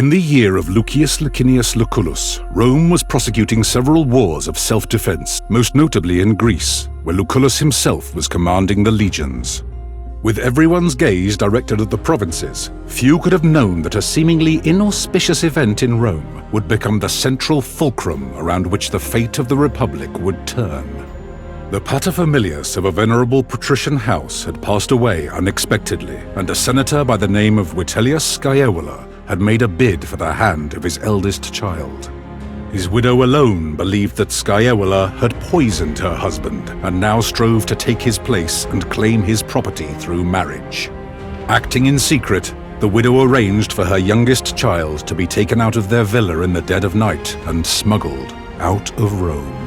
In the year of Lucius Licinius Lucullus, Rome was prosecuting several wars of self-defense, most notably in Greece, where Lucullus himself was commanding the legions. With everyone's gaze directed at the provinces, few could have known that a seemingly inauspicious event in Rome would become the central fulcrum around which the fate of the Republic would turn. The paterfamilias of a venerable patrician house had passed away unexpectedly, and a senator by the name of Vitellius Scaevola had made a bid for the hand of his eldest child. His widow alone believed that Scaevola had poisoned her husband and now strove to take his place and claim his property through marriage. Acting in secret, the widow arranged for her youngest child to be taken out of their villa in the dead of night and smuggled out of Rome.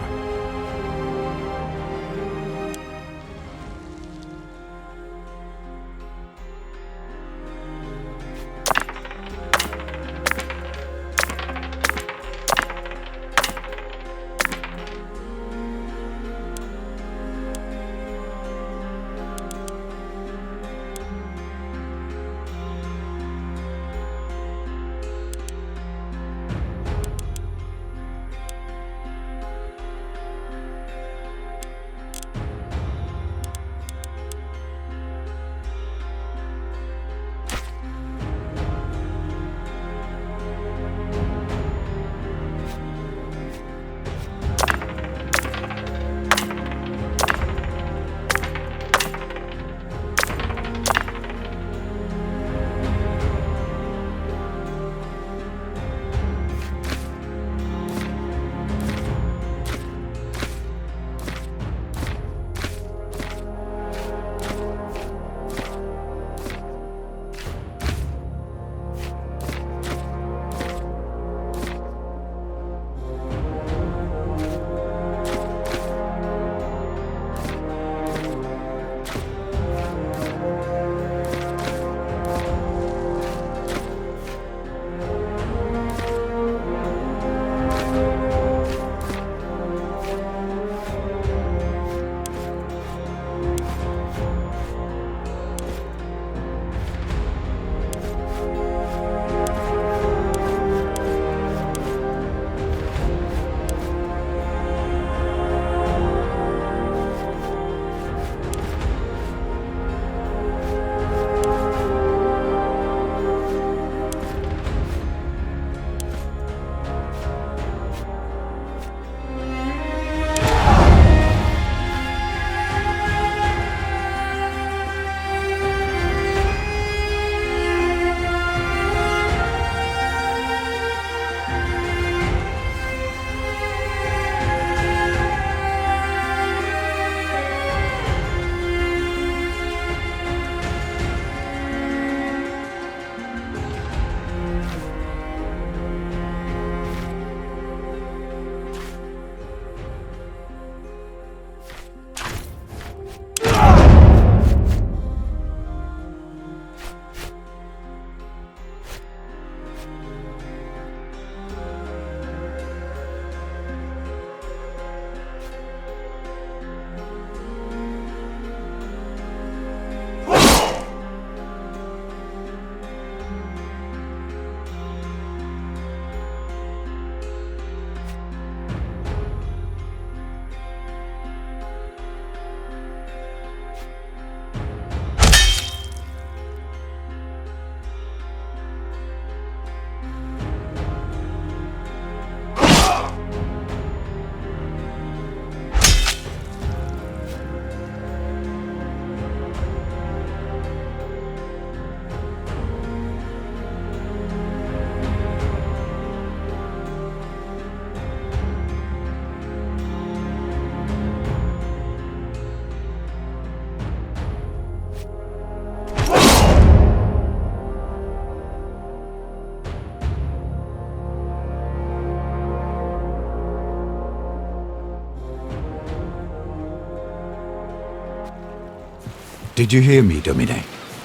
Did you hear me, Domine?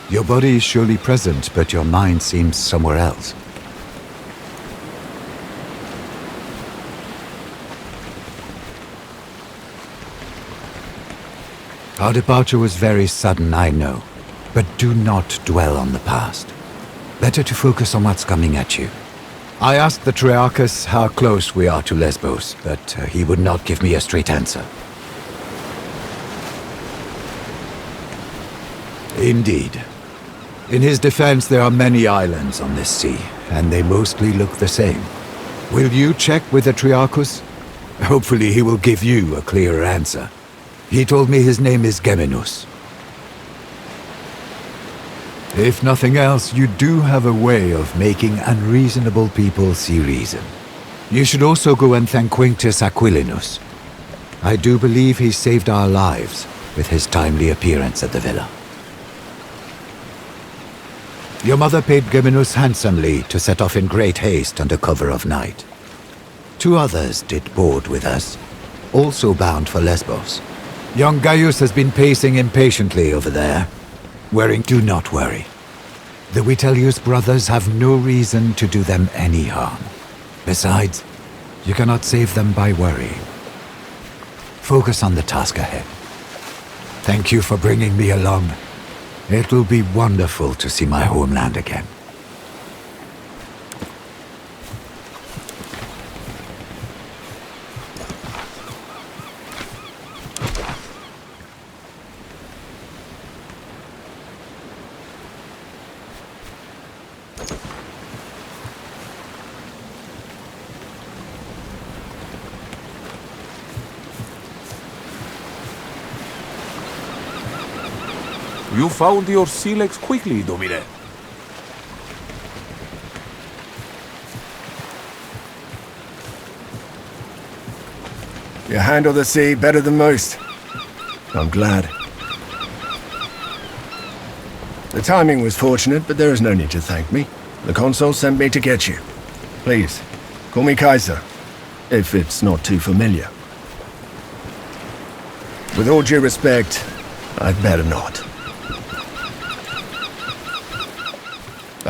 Your body is surely present, but your mind seems somewhere else. Our departure was very sudden, I know, but do not dwell on the past. Better to focus on what's coming at you. I asked the Triarchus how close we are to Lesbos, but he would not give me a straight answer. Indeed. In his defense, there are many islands on this sea, and they mostly look the same. Will you check with the Triarchus? Hopefully he will give you a clearer answer. He told me his name is Geminus. If nothing else, you do have a way of making unreasonable people see reason. You should also go and thank Quintus Aquilinus. I do believe he saved our lives with his timely appearance at the villa. Your mother paid Geminus handsomely to set off in great haste under cover of night. 2 others did board with us, also bound for Lesbos. Young Gaius has been pacing impatiently over there, wearing "Do not worry." The Vitellius brothers have no reason to do them any harm. Besides, you cannot save them by worrying. Focus on the task ahead. Thank you for bringing me along. It will be wonderful to see my homeland again. You found your silex quickly, Domine. You handle the sea better than most. I'm glad. The timing was fortunate, but there is no need to thank me. The consul sent me to get you. Please, call me Kaiser, if it's not too familiar. With all due respect, I'd better not.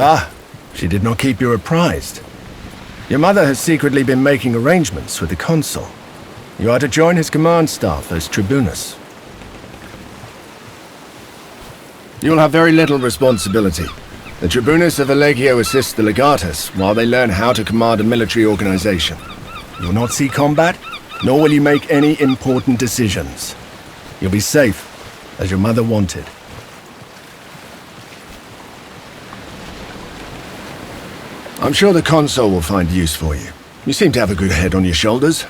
Ah, she did not keep you apprised. Your mother has secretly been making arrangements with the consul. You are to join his command staff as tribunus. You will have very little responsibility. The tribunus of Allegio assists the legatus while they learn how to command a military organization. You will not see combat, nor will you make any important decisions. You'll be safe, as your mother wanted. I'm sure the consul will find use for you. You seem to have a good head on your shoulders.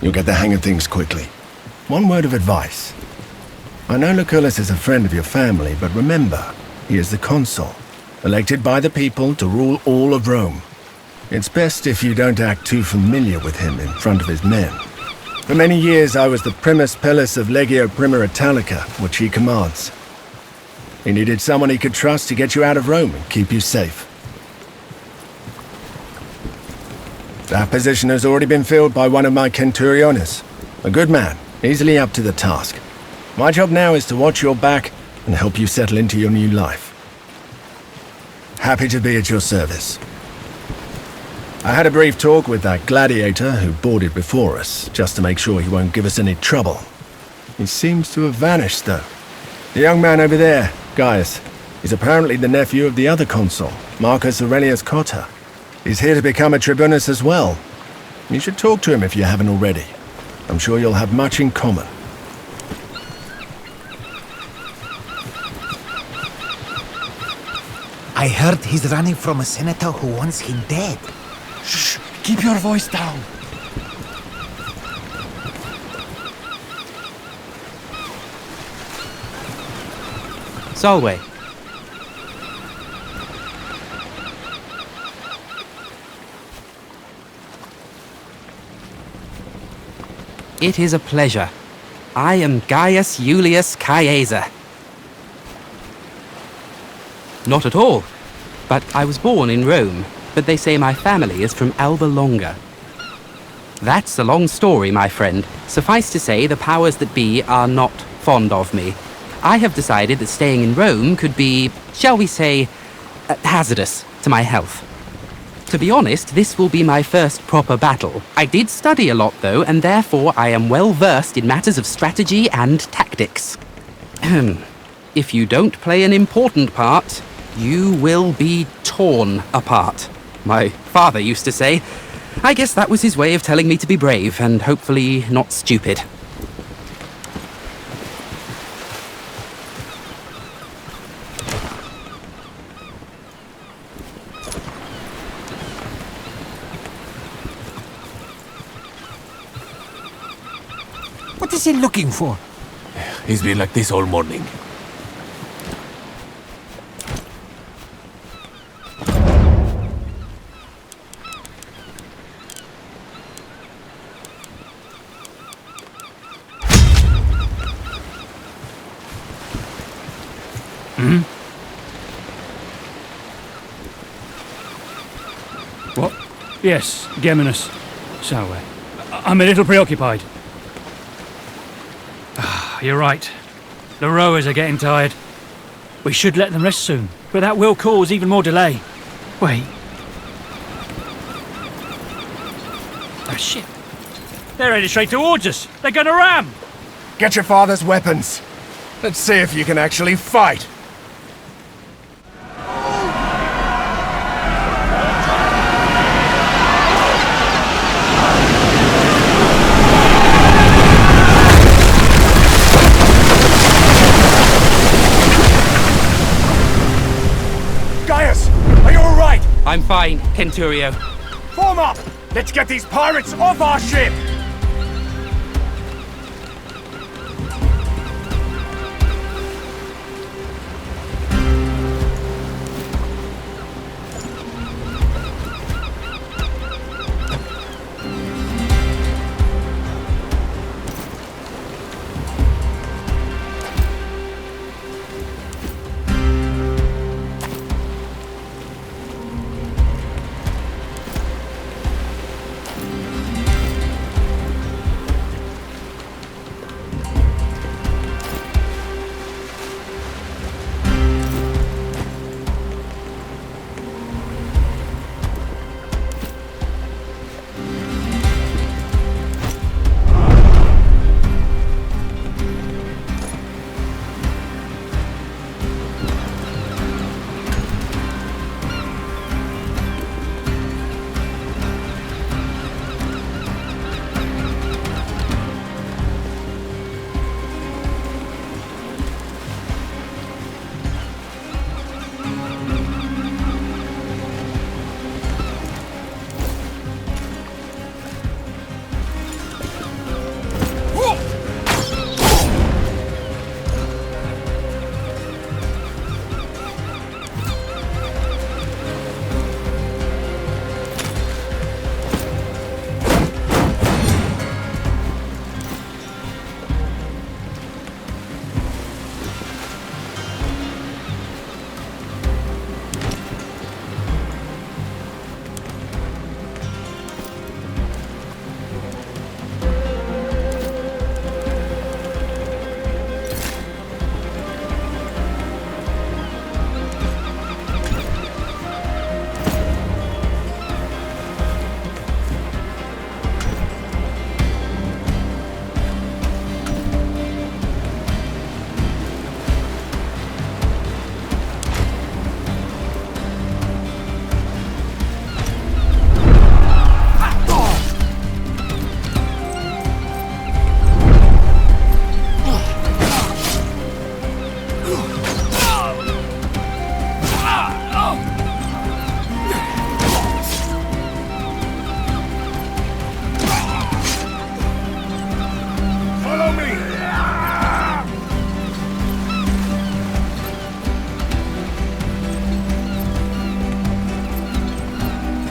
You'll get the hang of things quickly. One word of advice. I know Lucullus is a friend of your family, but remember, he is the consul, elected by the people to rule all of Rome. It's best if you don't act too familiar with him in front of his men. For many years I was the primus pilus of Legio Prima Italica, which he commands. He needed someone he could trust to get you out of Rome and keep you safe. That position has already been filled by one of my centuriones. A good man, easily up to the task. My job now is to watch your back and help you settle into your new life. Happy to be at your service. I had a brief talk with that gladiator who boarded before us, just to make sure he won't give us any trouble. He seems to have vanished, though. The young man over there, Gaius, is apparently the nephew of the other consul, Marcus Aurelius Cotta. He's here to become a tribunus as well. You should talk to him if you haven't already. I'm sure you'll have much in common. I heard he's running from a senator who wants him dead. Shh! Keep your voice down! Solway. It is a pleasure. I am Gaius Julius Caesar. Not at all. But I was born in Rome, but they say my family is from Alba Longa. That's a long story, my friend. Suffice to say, the powers that be are not fond of me. I have decided that staying in Rome could be, shall we say, hazardous to my health. To be honest, this will be my first proper battle. I did study a lot, though, and therefore I am well versed in matters of strategy and tactics. If you don't play an important part, you will be torn apart. my father used to say. I guess that was his way of telling me to be brave and hopefully not stupid. What is he looking for? He's been like this all morning. What? Yes, Geminus. So, I'm a little preoccupied. You're right. The rowers are getting tired. We should let them rest soon, but that will cause even more delay. Wait. Oh, shit. They're headed straight towards us. They're gonna ram! Get your father's weapons. Let's see if you can actually fight. I'm fine, Kenturio. Form up! Let's get these pirates off our ship!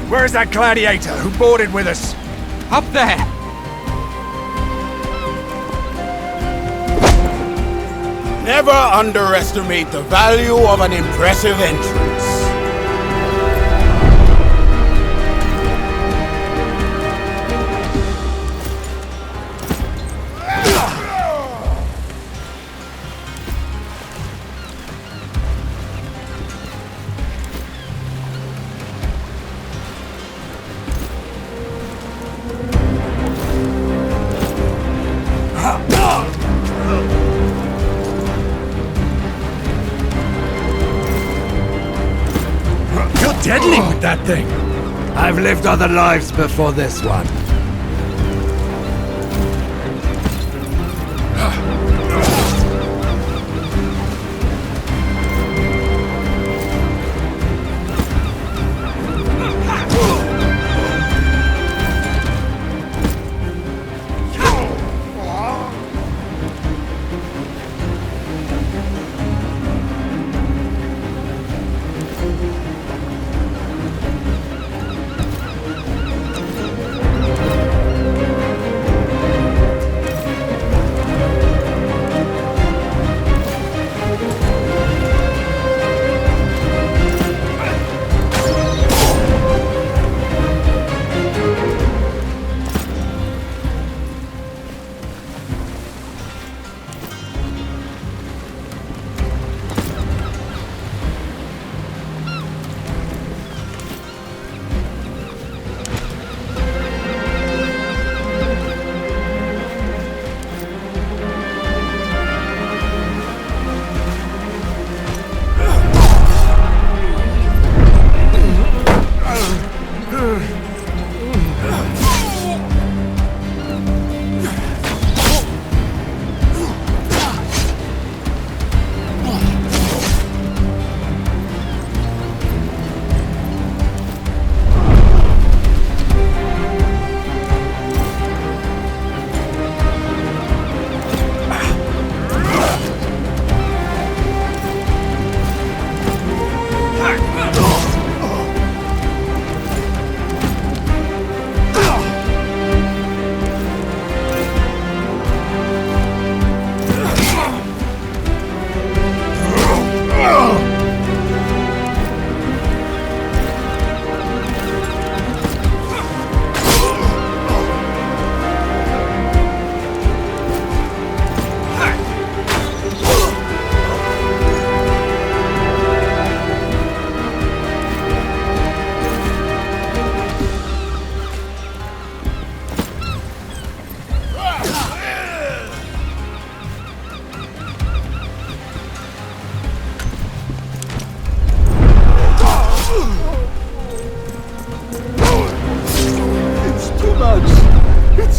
Where's that gladiator who boarded with us? Up there! Never underestimate the value of an impressive entrance. Deadly with that thing! I've lived other lives before this one.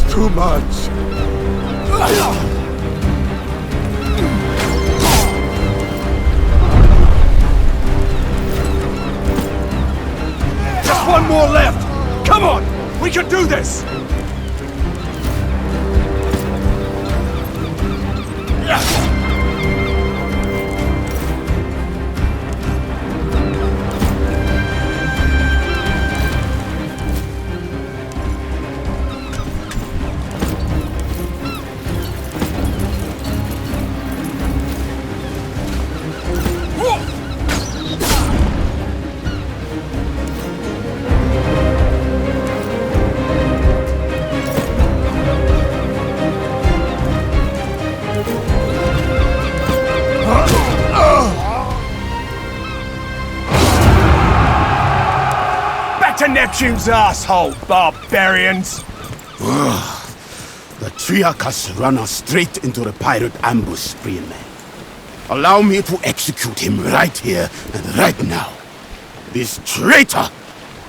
Too much. Just one more left! Come on! We can do this! To Neptune's asshole, barbarians! The Triarchus run us straight into the pirate ambush, free man. Allow me to execute him right here and right now. This traitor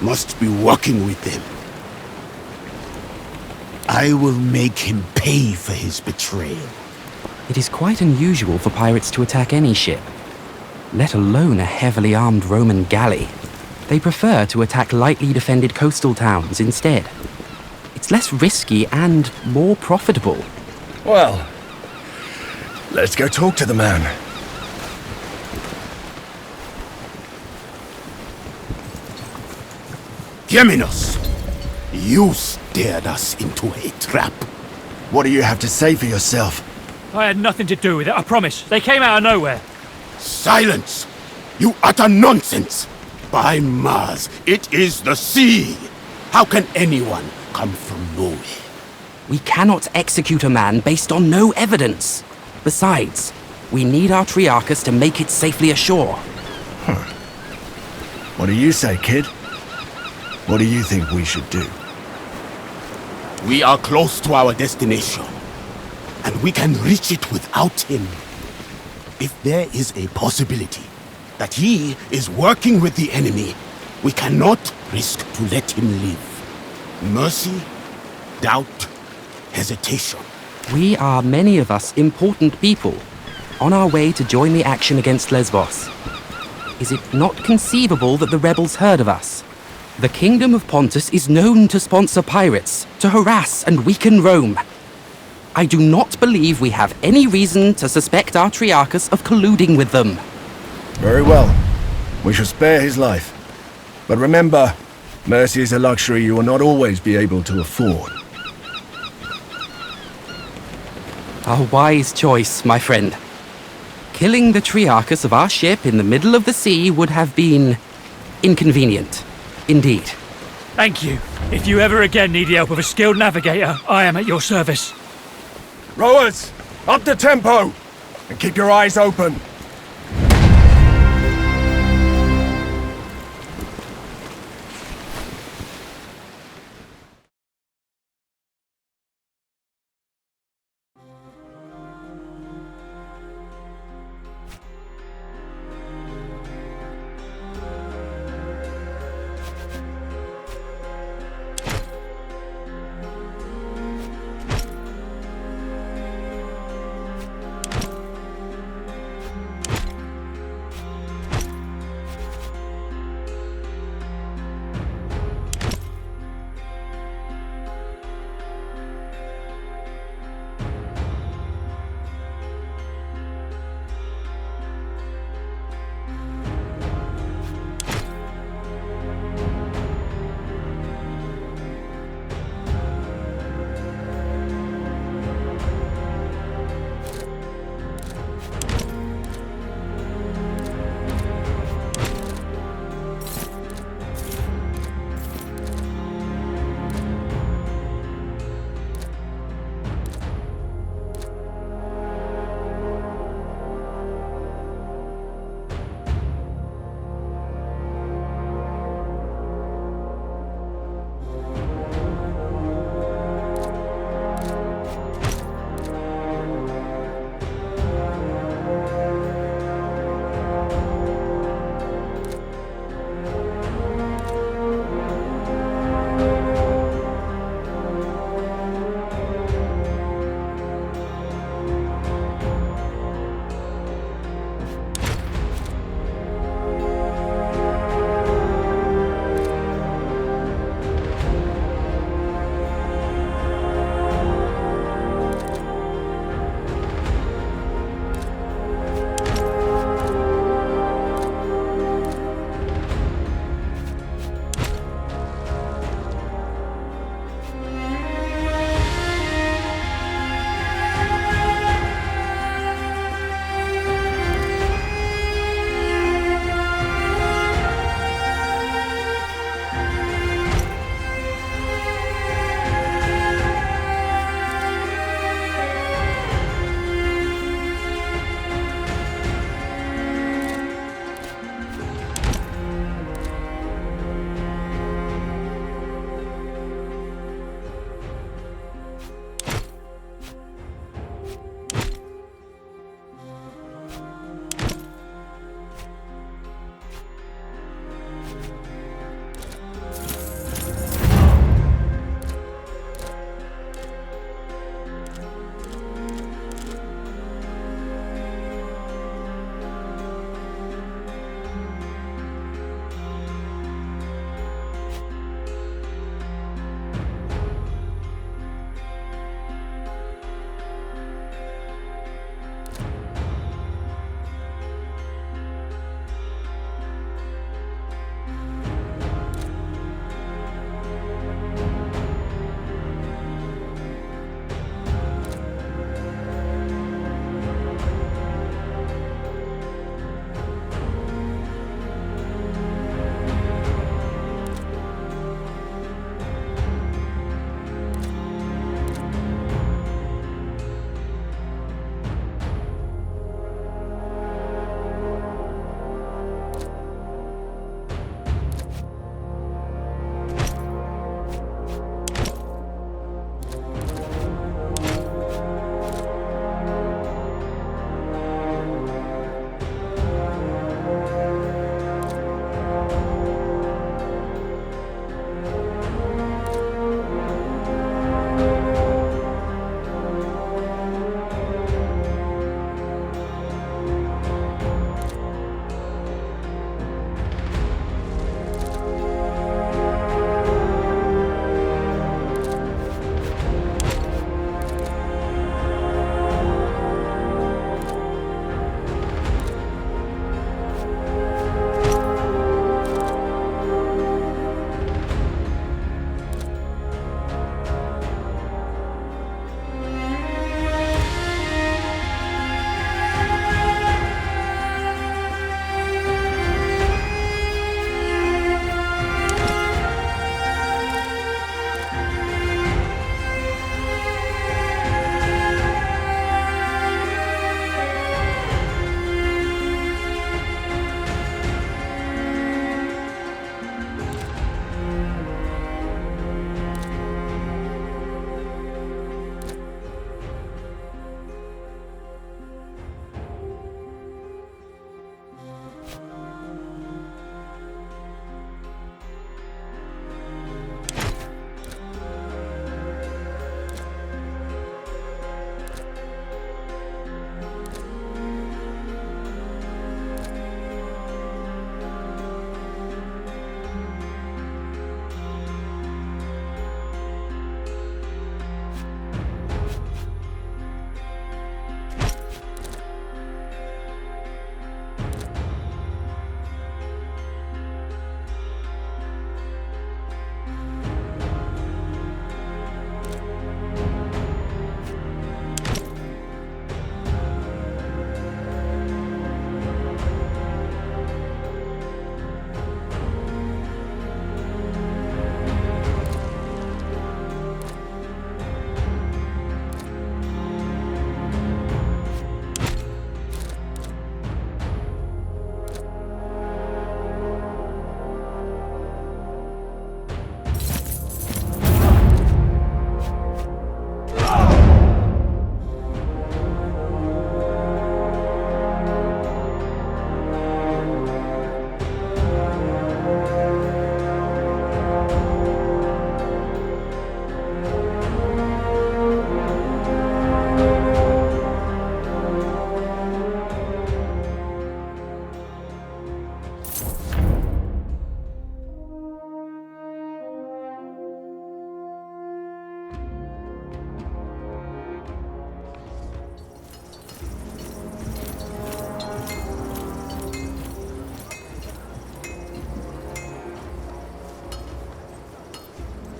must be working with them. I will make him pay for his betrayal. It is quite unusual for pirates to attack any ship, let alone a heavily armed Roman galley. They prefer to attack lightly defended coastal towns instead. It's less risky and more profitable. Well, let's go talk to the man. Geminos, you steered us into a trap. What do you have to say for yourself? I had nothing to do with it, I promise. They came out of nowhere. Silence! You utter nonsense! By Mars, it is the sea! How can anyone come from nowhere? We cannot execute a man based on no evidence. Besides, we need our Triarchus to make it safely ashore. What do you say, kid? What do you think we should do? We are close to our destination, and we can reach it without him. If there is a possibility that he is working with the enemy, We cannot risk to let him live. Mercy, doubt, hesitation. We are, many of us, important people, on our way to join the action against Lesbos. Is it not conceivable that the rebels heard of us? The Kingdom of Pontus is known to sponsor pirates, to harass and weaken Rome. I do not believe we have any reason to suspect our Triarchus of colluding with them. Very well. We shall spare his life. But remember, mercy is a luxury you will not always be able to afford. A wise choice, my friend. Killing the Triarchus of our ship in the middle of the sea would have been inconvenient, indeed. Thank you. If you ever again need the help of a skilled navigator, I am at your service. Rowers, up the tempo! And keep your eyes open.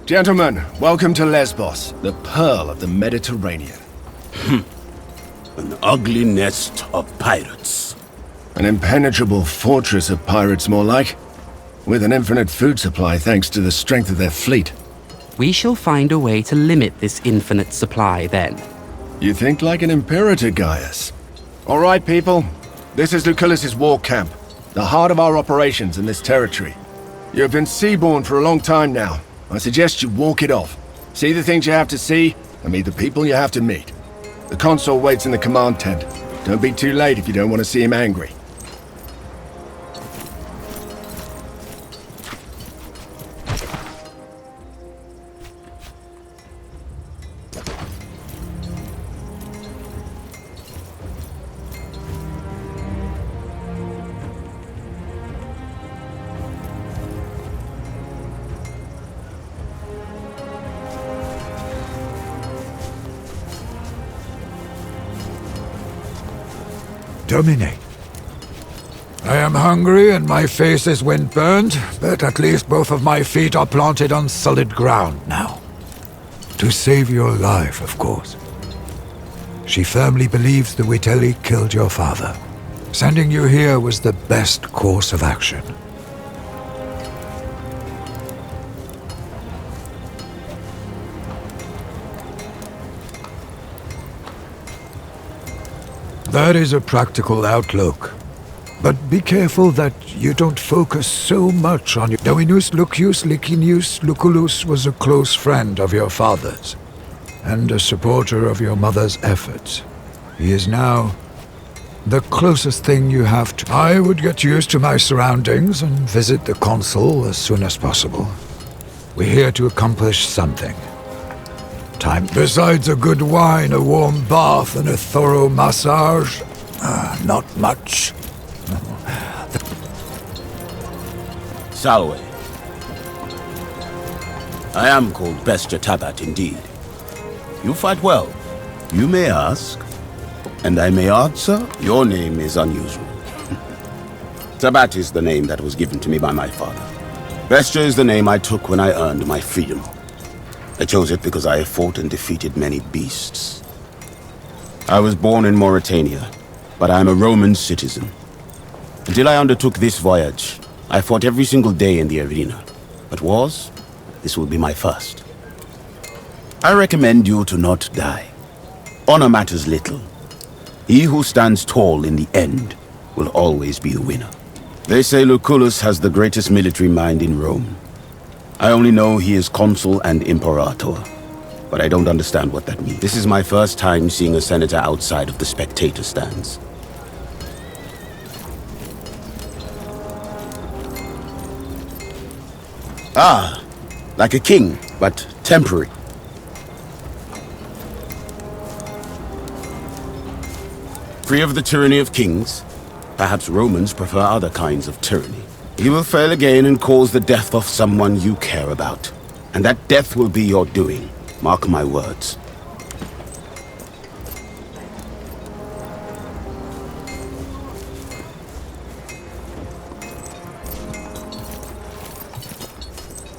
Gentlemen, welcome to Lesbos, the pearl of the Mediterranean. An ugly nest of pirates. An impenetrable fortress of pirates, more like. With an infinite food supply thanks to the strength of their fleet. We shall find a way to limit this infinite supply then. You think like an imperator, Gaius. All right, people. This is Lucullus's war camp, the heart of our operations in this territory. You have been seaborne for a long time now. I suggest you walk it off. See the things you have to see, and meet the people you have to meet. The consul waits in the command tent. Don't be too late if you don't want to see him angry. Domine. I am hungry and my face is wind-burned, but at least both of my feet are planted on solid ground now. To save your life, of course. She firmly believes the Witelli killed your father. Sending you here was the best course of action. That is a practical outlook. But be careful that you don't focus so much on you. Dominus Lucius Licinius Lucullus was a close friend of your father's, and a supporter of your mother's efforts. He is now the closest thing you have to... I would get used to my surroundings and visit the consul as soon as possible. We're here to accomplish something. Time. Besides a good wine, a warm bath, and a thorough massage, not much. Salwe. I am called Bestia Tabat indeed. You fight well. You may ask, and I may answer, your name is unusual. Tabat is the name that was given to me by my father. Bestia is the name I took when I earned my freedom. I chose it because I have fought and defeated many beasts. I was born in Mauritania, but I am a Roman citizen. Until I undertook this voyage, I fought every single day in the arena. But wars, this will be my first. I recommend you to not die. Honor matters little. He who stands tall in the end will always be the winner. They say Lucullus has the greatest military mind in Rome. I only know he is consul and imperator, but I don't understand what that means. This is my first time seeing a senator outside of the spectator stands. Ah, like a king, but temporary. Free of the tyranny of kings, perhaps Romans prefer other kinds of tyranny. You will fail again and cause the death of someone you care about. And that death will be your doing. Mark my words.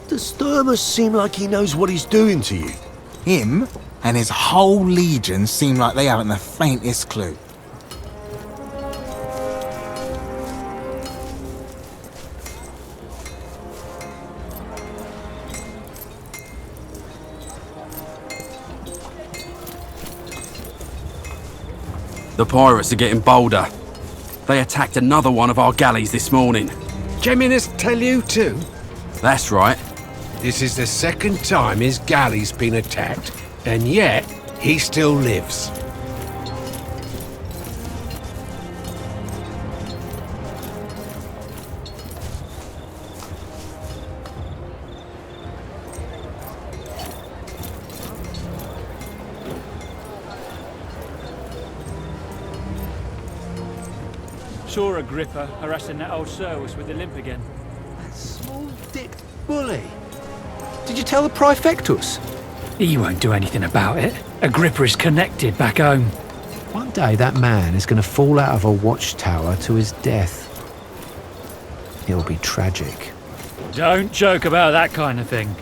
Does Thermus seem like he knows what he's doing to you? Him and his whole legion seem like they haven't the faintest clue. The pirates are getting bolder. They attacked another one of our galleys this morning. Geminus tell you too? That's right. This is the second time his galley's been attacked, and yet he still lives. Saw Agrippa harassing that old Servus with the limp again. That small-dicked bully. Did you tell the Praefectus? He won't do anything about it. Agrippa is connected back home. One day that man is going to fall out of a watchtower to his death. It'll be tragic. Don't joke about that kind of thing.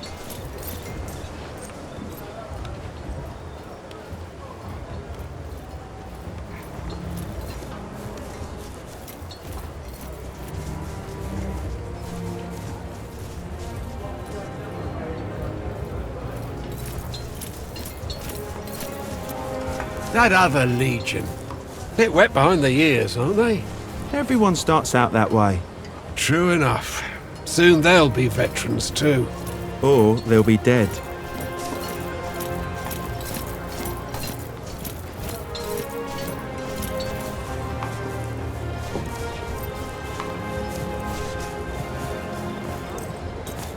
That other legion. Bit wet behind the ears, aren't they? Everyone starts out that way. True enough. Soon they'll be veterans too. Or they'll be dead.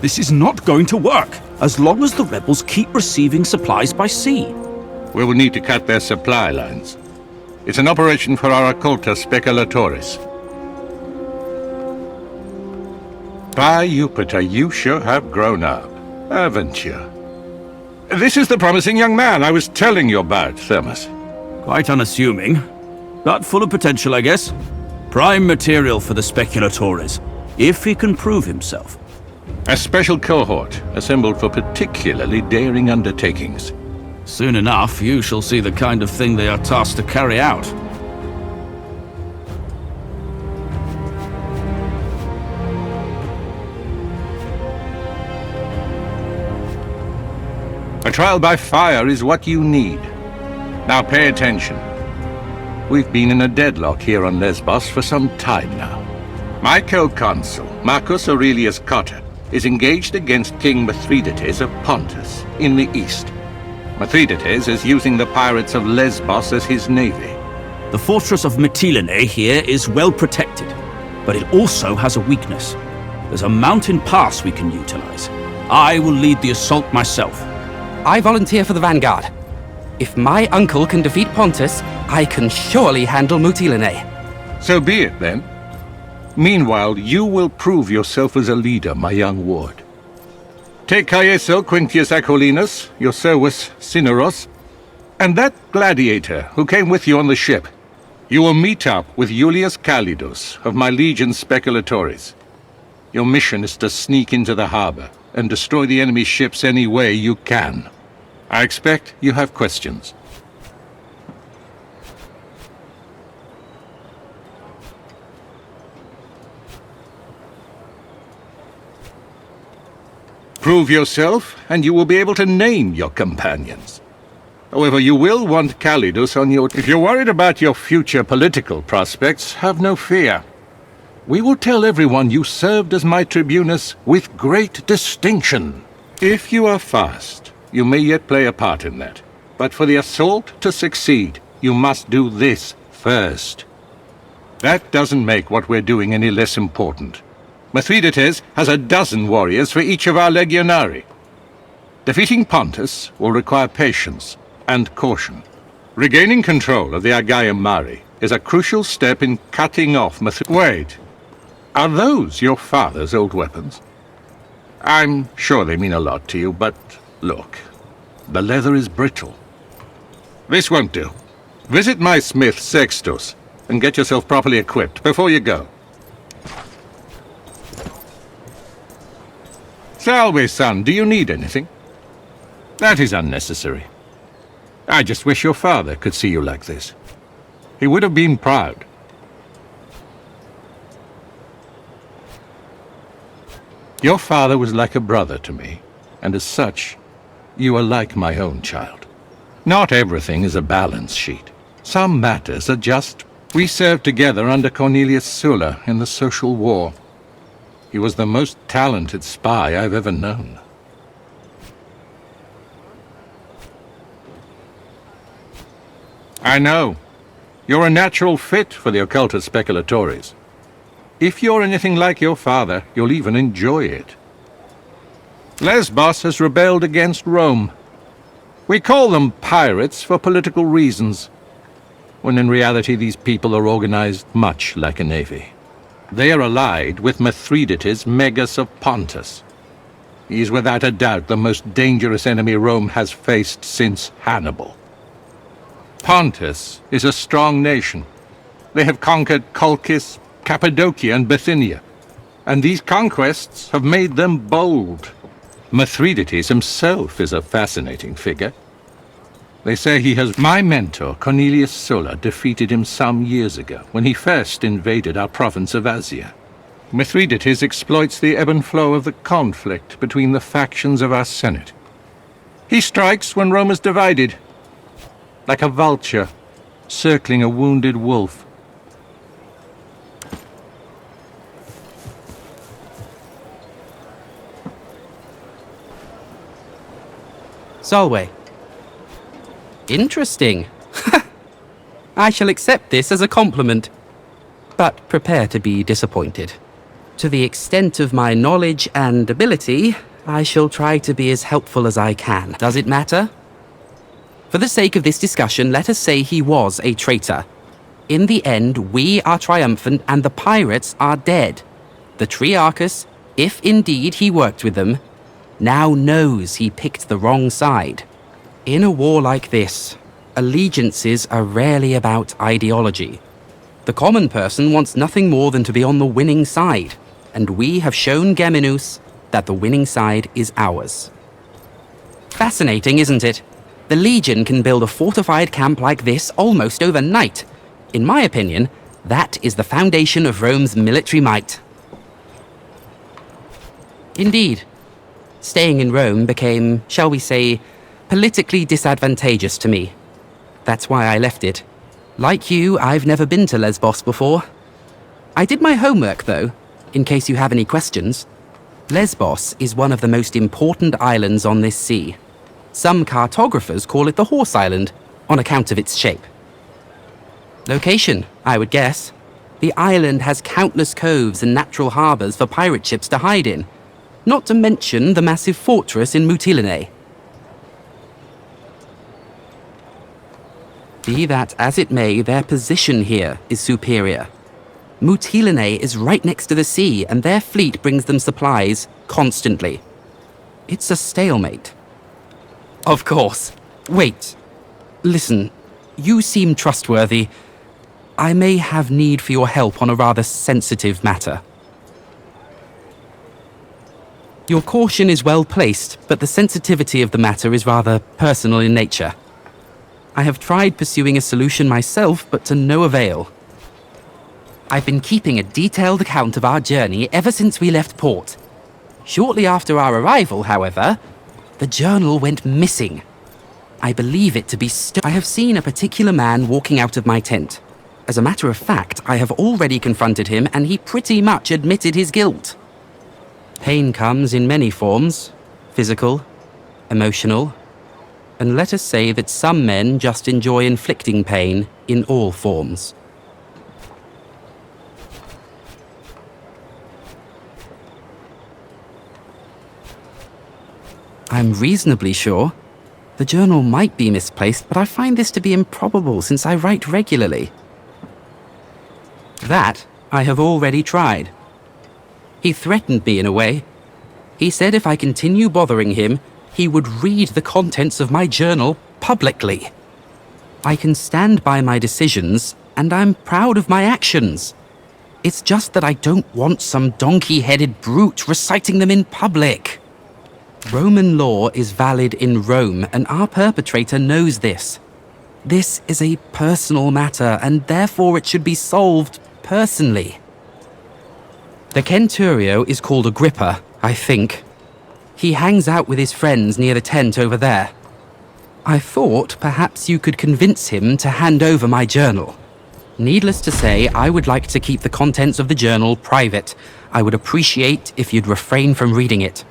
This is not going to work, as long as the rebels keep receiving supplies by sea. We will need to cut their supply lines. It's an operation for our occulta speculatores. By Jupiter, you sure have grown up, haven't you? This is the promising young man I was telling you about, Thermos. Quite unassuming, but full of potential, I guess. Prime material for the speculatores, if he can prove himself. A special cohort, assembled for particularly daring undertakings. Soon enough, you shall see the kind of thing they are tasked to carry out. A trial by fire is what you need. Now pay attention. We've been in a deadlock here on Lesbos for some time now. My co-consul, Marcus Aurelius Cotta, is engaged against King Mithridates of Pontus in the east. Mithridates is using the pirates of Lesbos as his navy. The fortress of Mytilene here is well protected, but it also has a weakness. There's a mountain pass we can utilize. I will lead the assault myself. I volunteer for the vanguard. If my uncle can defeat Pontus, I can surely handle Mytilene. So be it, then. Meanwhile, you will prove yourself as a leader, my young ward. Take Caeso Quintius Acollinus, your Servus Cineros, and that gladiator who came with you on the ship. You will meet up with Julius Calidus of my legion Speculatores. Your mission is to sneak into the harbor and destroy the enemy ships any way you can. I expect you have questions. Prove yourself, and you will be able to name your companions. However, you will want Calidus on your... If you're worried about your future political prospects, have no fear. We will tell everyone you served as my tribunus with great distinction. If you are fast, you may yet play a part in that. But for the assault to succeed, you must do this first. That doesn't make what we're doing any less important. Mithridates has a dozen warriors for each of our legionari. Defeating Pontus will require patience and caution. Regaining control of the Aegean Mare is a crucial step in cutting off Wait, are those your father's old weapons? I'm sure they mean a lot to you, but look, the leather is brittle. This won't do. Visit my smith Sextus and get yourself properly equipped before you go. Salve, son, do you need anything? That is unnecessary. I just wish your father could see you like this. He would have been proud. Your father was like a brother to me, and as such, you are like my own child. Not everything is a balance sheet. Some matters are just... We served together under Cornelius Sulla in the Social War. He was the most talented spy I've ever known. I know. You're a natural fit for the occulta speculatores. If you're anything like your father, you'll even enjoy it. Lesbos has rebelled against Rome. We call them pirates for political reasons, when in reality these people are organized much like a navy. They are allied with Mithridates Megas of Pontus. He is without a doubt the most dangerous enemy Rome has faced since Hannibal. Pontus is a strong nation. They have conquered Colchis, Cappadocia, and Bithynia, and these conquests have made them bold. Mithridates himself is a fascinating figure. They say he has... My mentor, Cornelius Sulla, defeated him some years ago when he first invaded our province of Asia. Mithridates exploits the ebb and flow of the conflict between the factions of our Senate. He strikes when Rome is divided. like a vulture circling a wounded wolf. Solway. Interesting. I shall accept this as a compliment, but prepare to be disappointed. To the extent of my knowledge and ability, I shall try to be as helpful as I can. Does it matter? For the sake of this discussion, let us say he was a traitor. In the end, we are triumphant and the pirates are dead. The Triarchus, if indeed he worked with them, now knows he picked the wrong side. In a war like this, allegiances are rarely about ideology. The common person wants nothing more than to be on the winning side, and we have shown Geminus that the winning side is ours. Fascinating, isn't it? The Legion can build a fortified camp like this almost overnight. In my opinion, that is the foundation of Rome's military might. Indeed. Staying in Rome became, shall we say, politically disadvantageous to me. That's why I left it. Like you, I've never been to Lesbos before. I did my homework, though, in case you have any questions. Lesbos is one of the most important islands on this sea. Some cartographers call it the Horse Island, on account of its shape. Location, I would guess. The island has countless coves and natural harbours for pirate ships to hide in, not to mention the massive fortress in Mytilene. Be that as it may, their position here is superior. Mytilene is right next to the sea, and their fleet brings them supplies constantly. It's a stalemate. Of course. Wait. Listen, you seem trustworthy. I may have need for your help on a rather sensitive matter. Your caution is well placed, but the sensitivity of the matter is rather personal in nature. I have tried pursuing a solution myself, but to no avail. I've been keeping a detailed account of our journey ever since we left port. Shortly after our arrival, however, the journal went missing. I believe it to be I have seen a particular man walking out of my tent. As a matter of fact, I have already confronted him, and he pretty much admitted his guilt. Pain comes in many forms, physical, emotional, and let us say that some men just enjoy inflicting pain in all forms. I'm reasonably sure. The journal might be misplaced, but I find this to be improbable since I write regularly. That I have already tried. He threatened me in a way. He said if I continue bothering him, he would read the contents of my journal publicly. I can stand by my decisions, and I'm proud of my actions. It's just that I don't want some donkey-headed brute reciting them in public. Roman law is valid in Rome, and our perpetrator knows this. This is a personal matter, and therefore it should be solved personally. The Centurio is called Agrippa, I think. He hangs out with his friends near the tent over there. I thought perhaps you could convince him to hand over my journal. Needless to say, I would like to keep the contents of the journal private. I would appreciate if you'd refrain from reading it.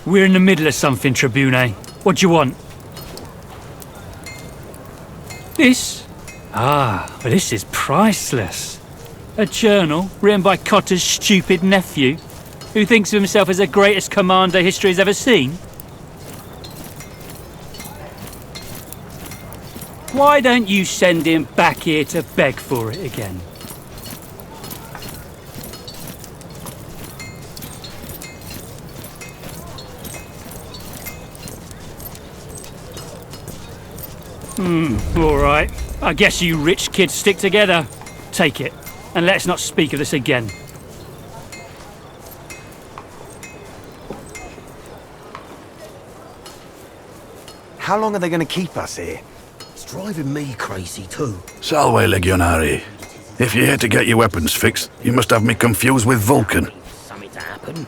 We're in the middle of something, Tribune. What do you want? This? Ah, but this is priceless. A journal written by Cotter's stupid nephew, who thinks of himself as the greatest commander history has ever seen. Why don't you send him back here to beg for it again? All right. I guess you rich kids stick together. Take it, and let's not speak of this again. How long are they going to keep us here? It's driving me crazy too. Salve, Legionari. If you're here to get your weapons fixed, you must have me confused with Vulcan. Something to happen?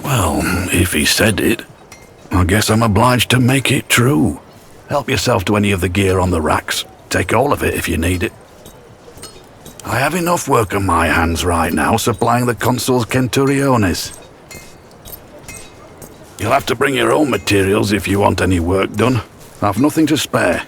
Well, if he said it, I guess I'm obliged to make it true. Help yourself to any of the gear on the racks. Take all of it if you need it. I have enough work on my hands right now supplying the consul's centuriones. You'll have to bring your own materials if you want any work done. I've nothing to spare.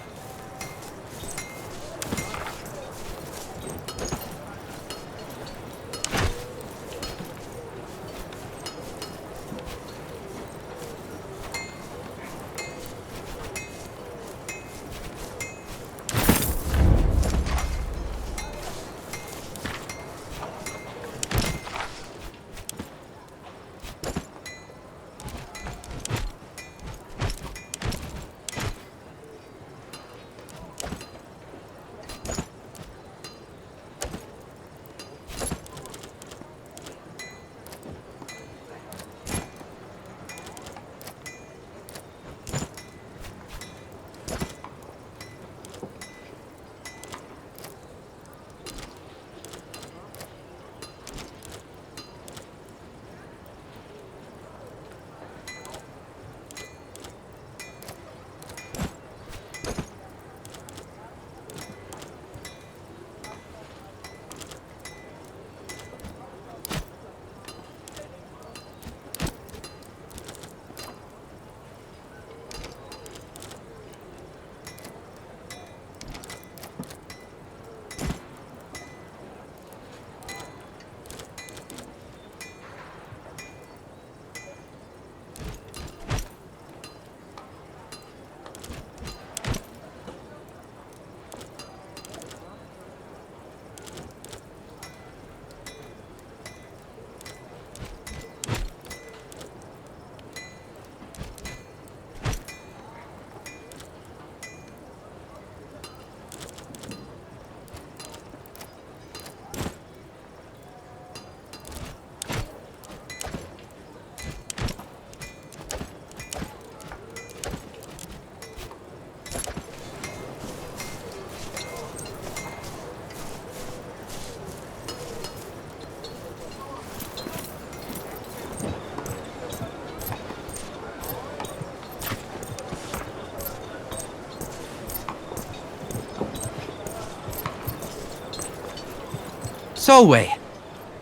Solway,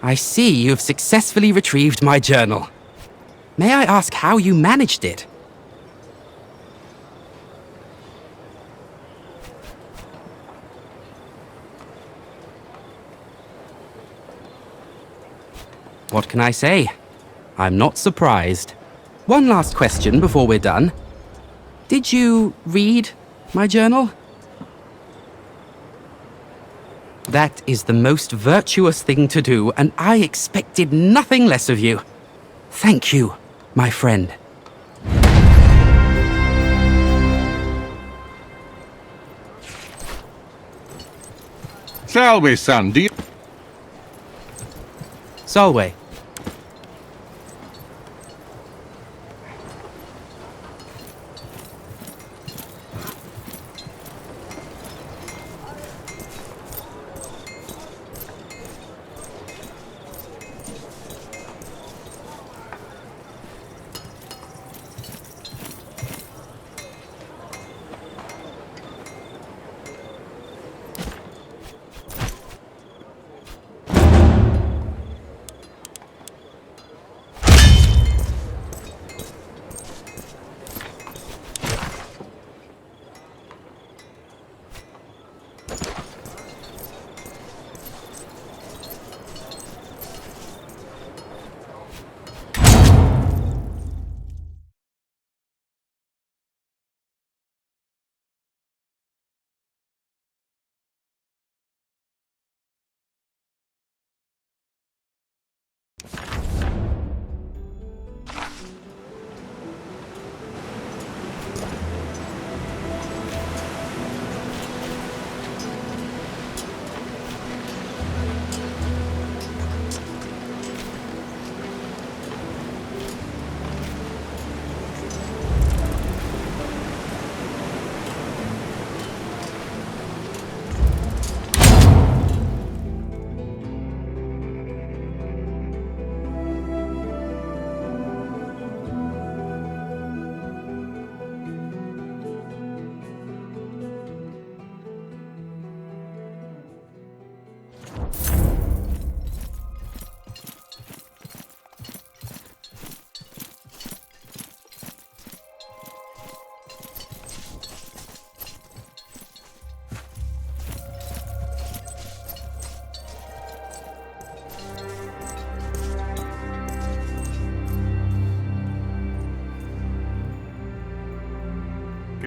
I see you've successfully retrieved my journal. May I ask how you managed it? What can I say? I'm not surprised. One last question before we're done. Did you read my journal? That is the most virtuous thing to do, and I expected nothing less of you. Thank you, my friend. Salve, son, do you... Solway.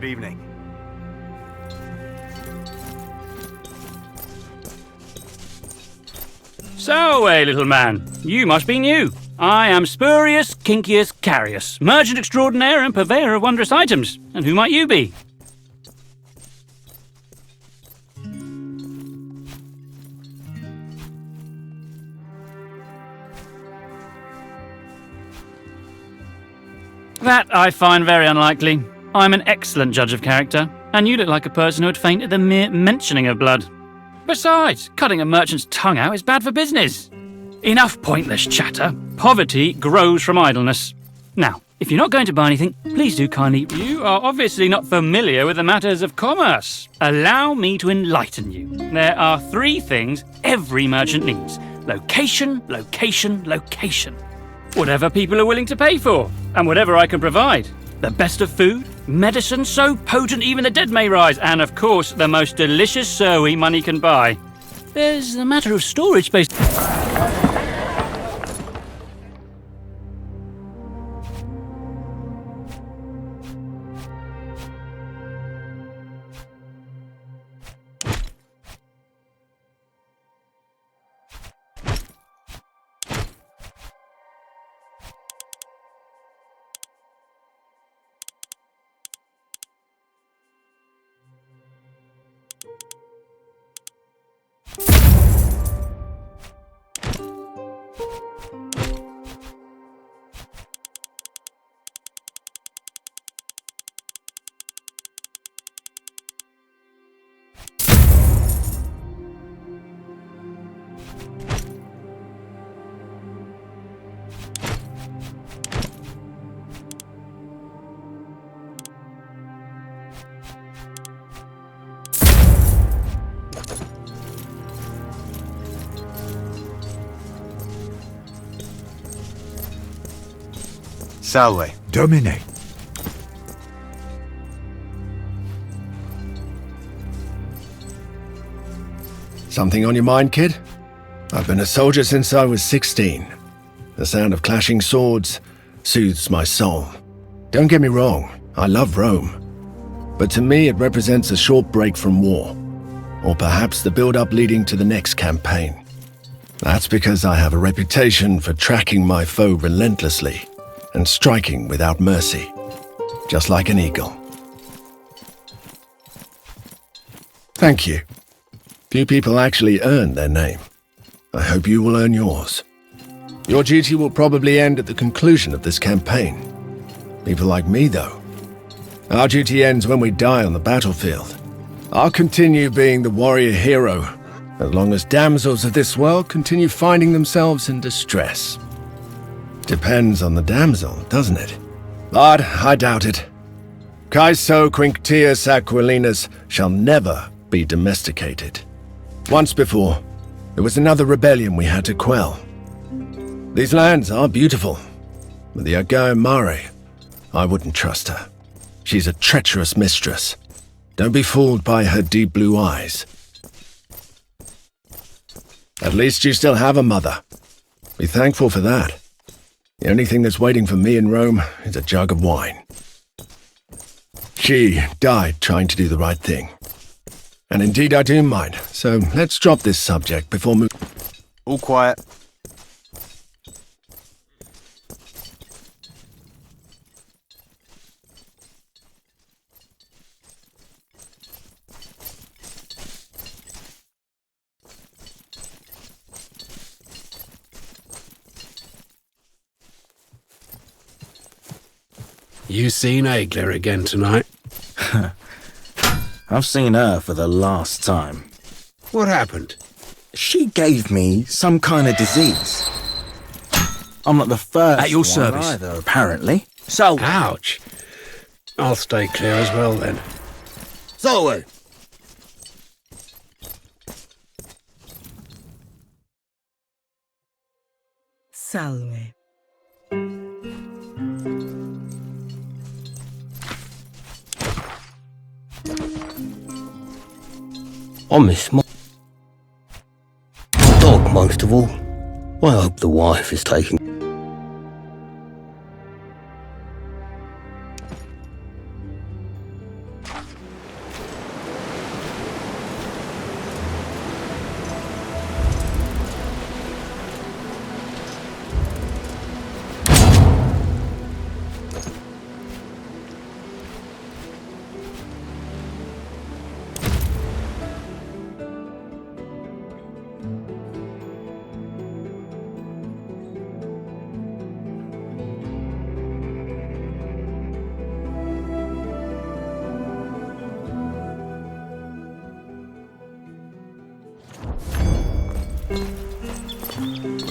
Good evening. So, little man, you must be new. I am Spurius Kincius Carius, merchant extraordinaire and purveyor of wondrous items. And who might you be? That I find very unlikely. I'm an excellent judge of character, and you look like a person who would faint at the mere mentioning of blood. Besides, cutting a merchant's tongue out is bad for business. Enough pointless chatter. Poverty grows from idleness. Now, if you're not going to buy anything, please do kindly... You are obviously not familiar with the matters of commerce. Allow me to enlighten you. There are 3 things every merchant needs. Location, location, location. Whatever people are willing to pay for, and whatever I can provide. The best of food, medicine so potent even the dead may rise, and of course, the most delicious sirwe money can buy. There's a matter of storage space. Salve. Domine. Something on your mind, kid? I've been a soldier since I was 16. The sound of clashing swords soothes my soul. Don't get me wrong, I love Rome. But to me it represents a short break from war. Or perhaps the build-up leading to the next campaign. That's because I have a reputation for tracking my foe relentlessly and striking without mercy, just like an eagle. Thank you. Few people actually earn their name. I hope you will earn yours. Your duty will probably end at the conclusion of this campaign. People like me, though, our duty ends when we die on the battlefield. I'll continue being the warrior hero, as long as damsels of this world continue finding themselves in distress. Depends on the damsel, doesn't it? But I doubt it. Caeso Quinctius Aquilinus shall never be domesticated. Once before, there was another rebellion we had to quell. These lands are beautiful, but the Agaea Mare, I wouldn't trust her. She's a treacherous mistress. Don't be fooled by her deep blue eyes. At least you still have a mother. Be thankful for that. The only thing that's waiting for me in Rome is a jug of wine. She died trying to do the right thing. And indeed I do mind, so let's drop this subject before moving. All quiet. You seen Aegler again tonight? I've seen her for the last time. What happened? She gave me some kind of disease. I'm not the first At your one service. either, apparently. So, Ouch. I'll stay clear as well then. Zoe! Salve. I miss my dog most of all. I hope the wife is taking.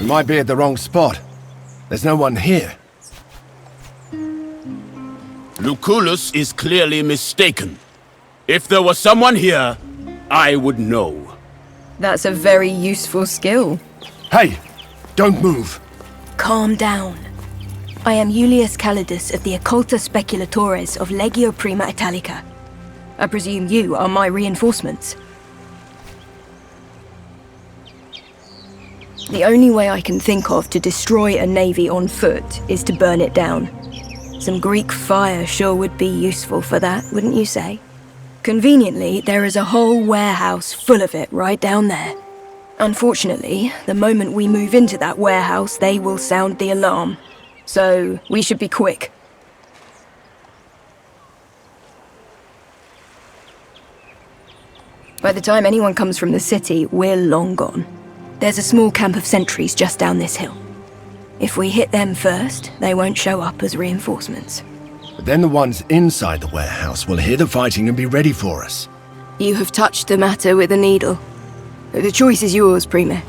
We might be at the wrong spot. There's no one here. Lucullus is clearly mistaken. If there was someone here, I would know. That's a very useful skill. Hey! Don't move! Calm down. I am Julius Calidus of the Occulta Speculatores of Legio Prima Italica. I presume you are my reinforcements. The only way I can think of to destroy a navy on foot is to burn it down. Some Greek fire sure would be useful for that, wouldn't you say? Conveniently, there is a whole warehouse full of it right down there. Unfortunately, the moment we move into that warehouse, they will sound the alarm. So, we should be quick. By the time anyone comes from the city, we're long gone. There's a small camp of sentries just down this hill. If we hit them first, they won't show up as reinforcements. But then the ones inside the warehouse will hear the fighting and be ready for us. You have touched the matter with a needle. The choice is yours, Prime.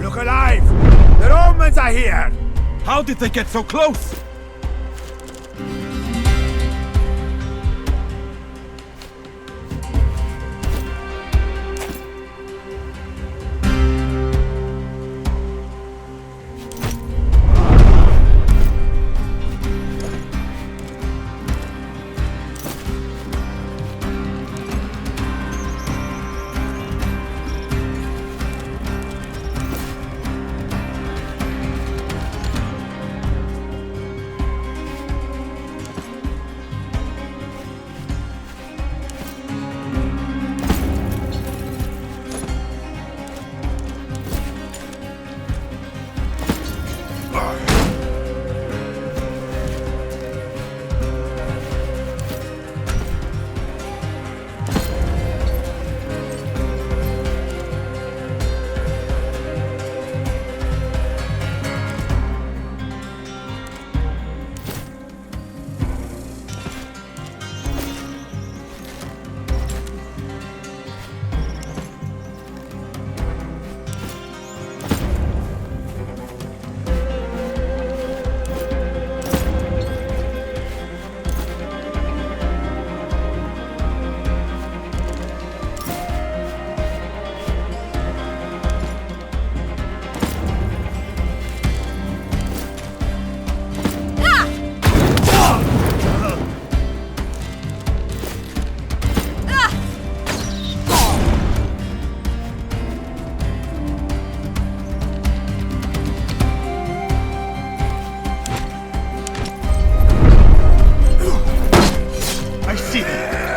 Look alive! The Romans are here! How did they get so close?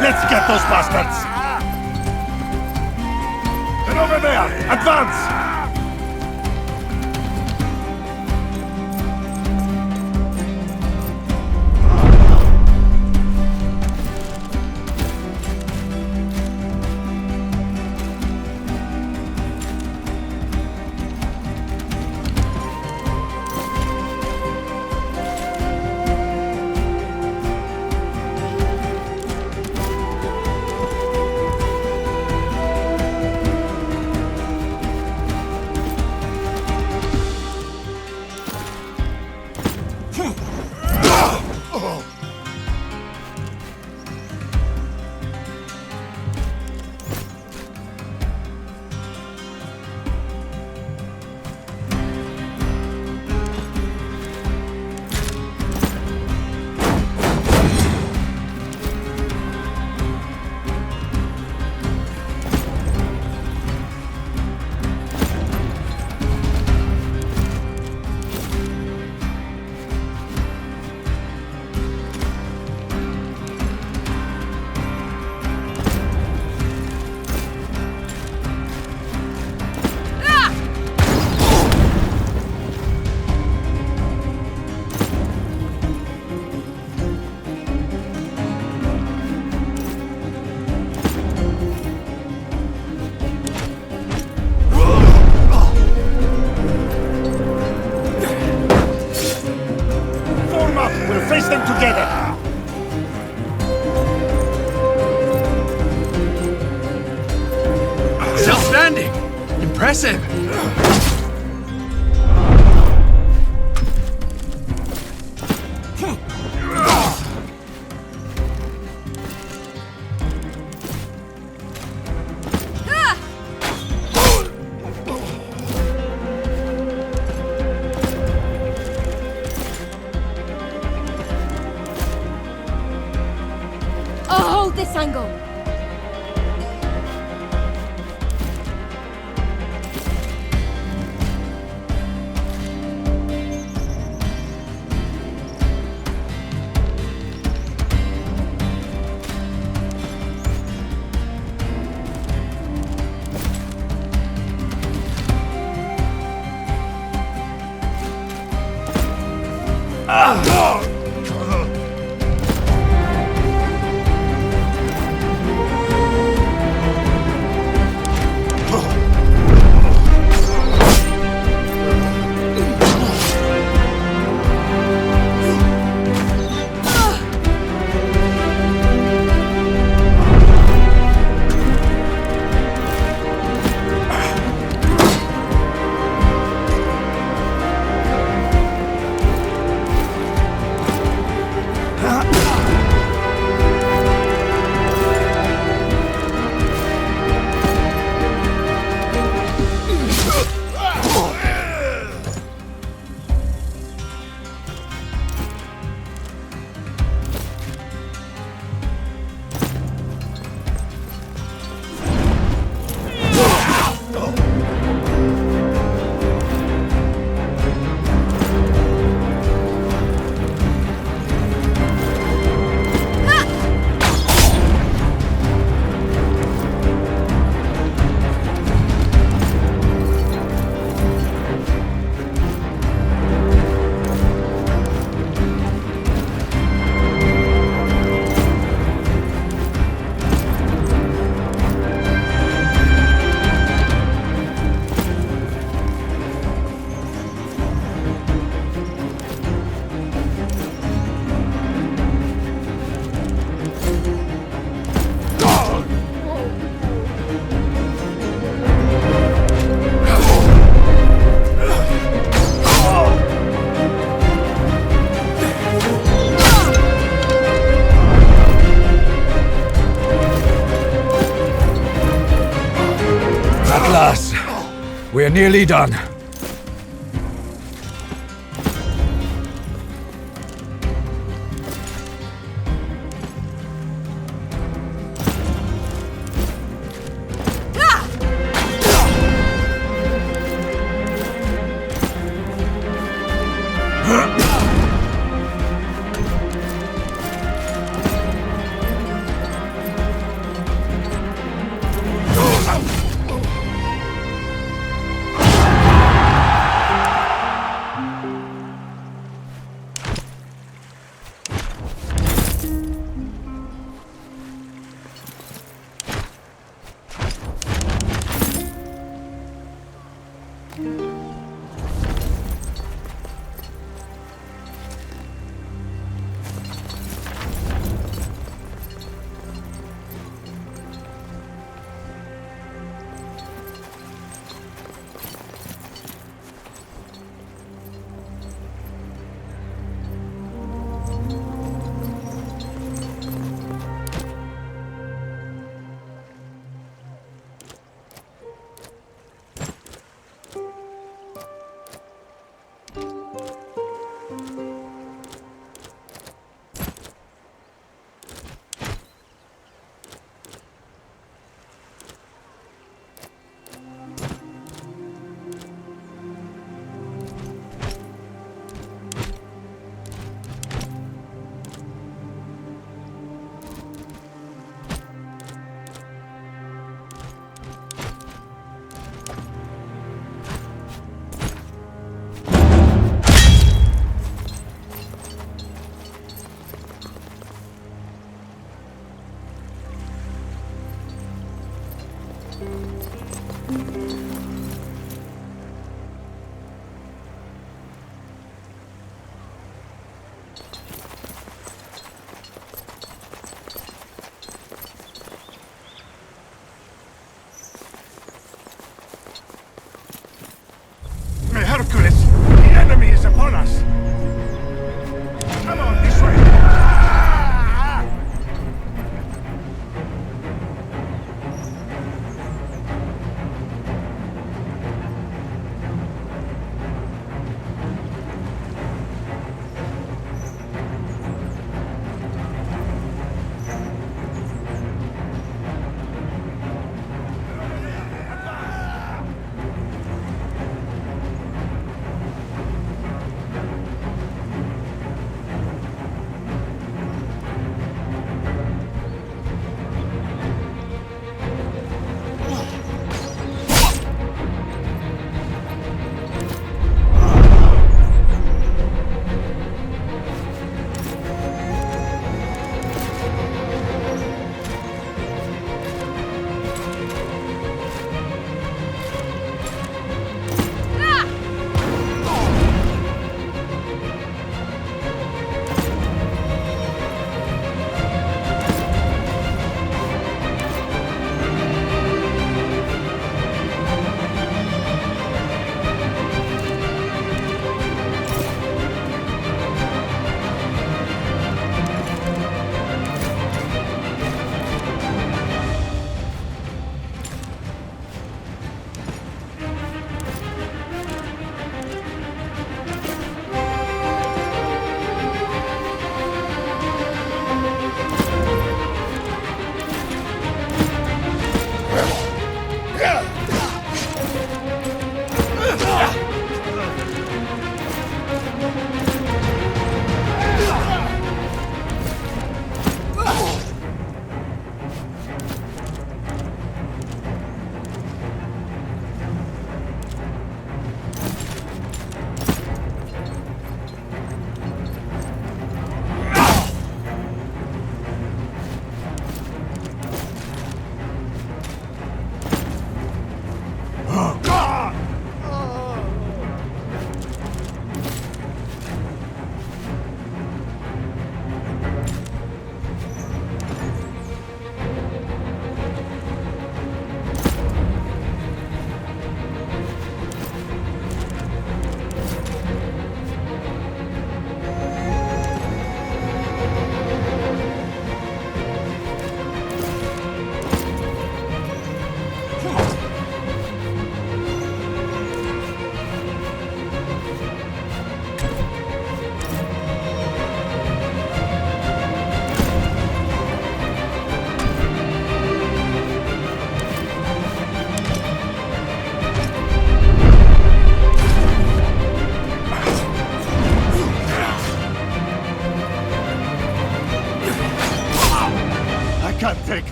Let's get those bastards! They're over there! Advance! angle. We're nearly done.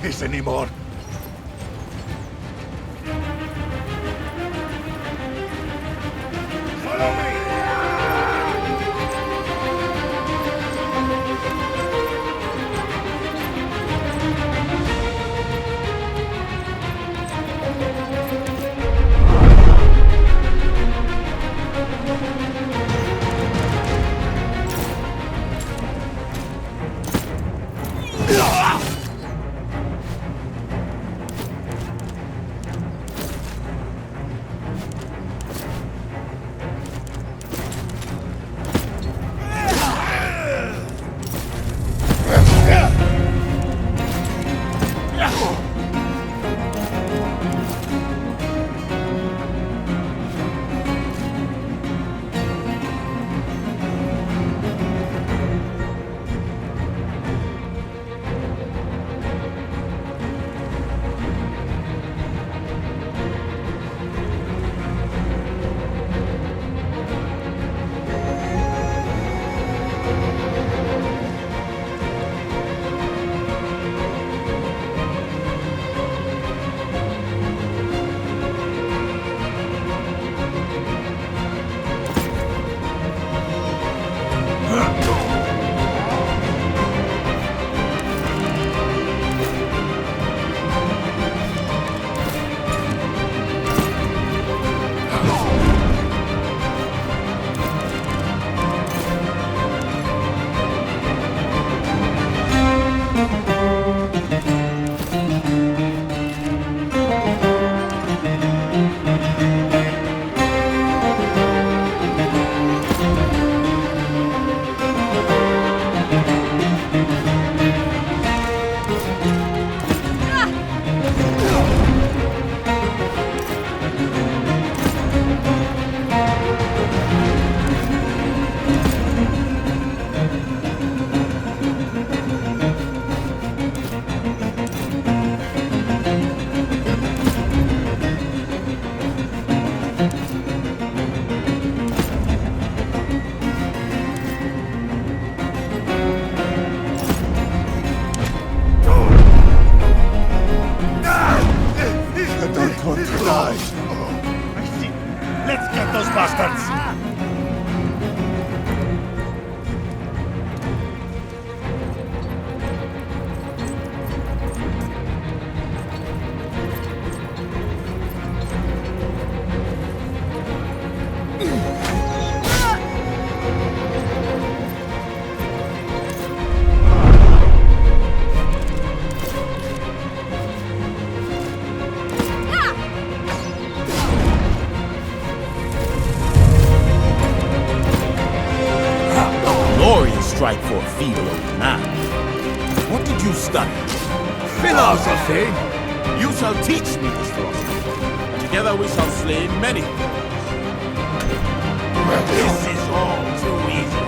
this anymore. Follow me! Let's get those bastards! Strike for a feeble old man. What did you study? Philosophy! You shall teach me this philosophy, and together we shall slay many. This is all too easy.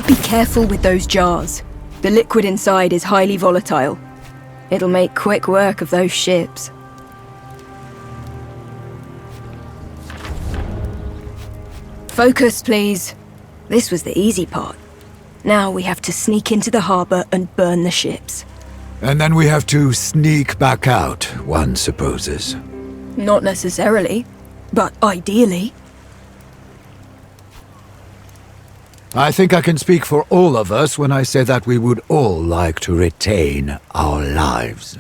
Be careful with those jars. The liquid inside is highly volatile. It'll make quick work of those ships. Focus, please. This was the easy part. Now we have to sneak into the harbor and burn the ships. And then we have to sneak back out, one supposes. Not necessarily, but ideally. I think I can speak for all of us when I say that we would all like to retain our lives.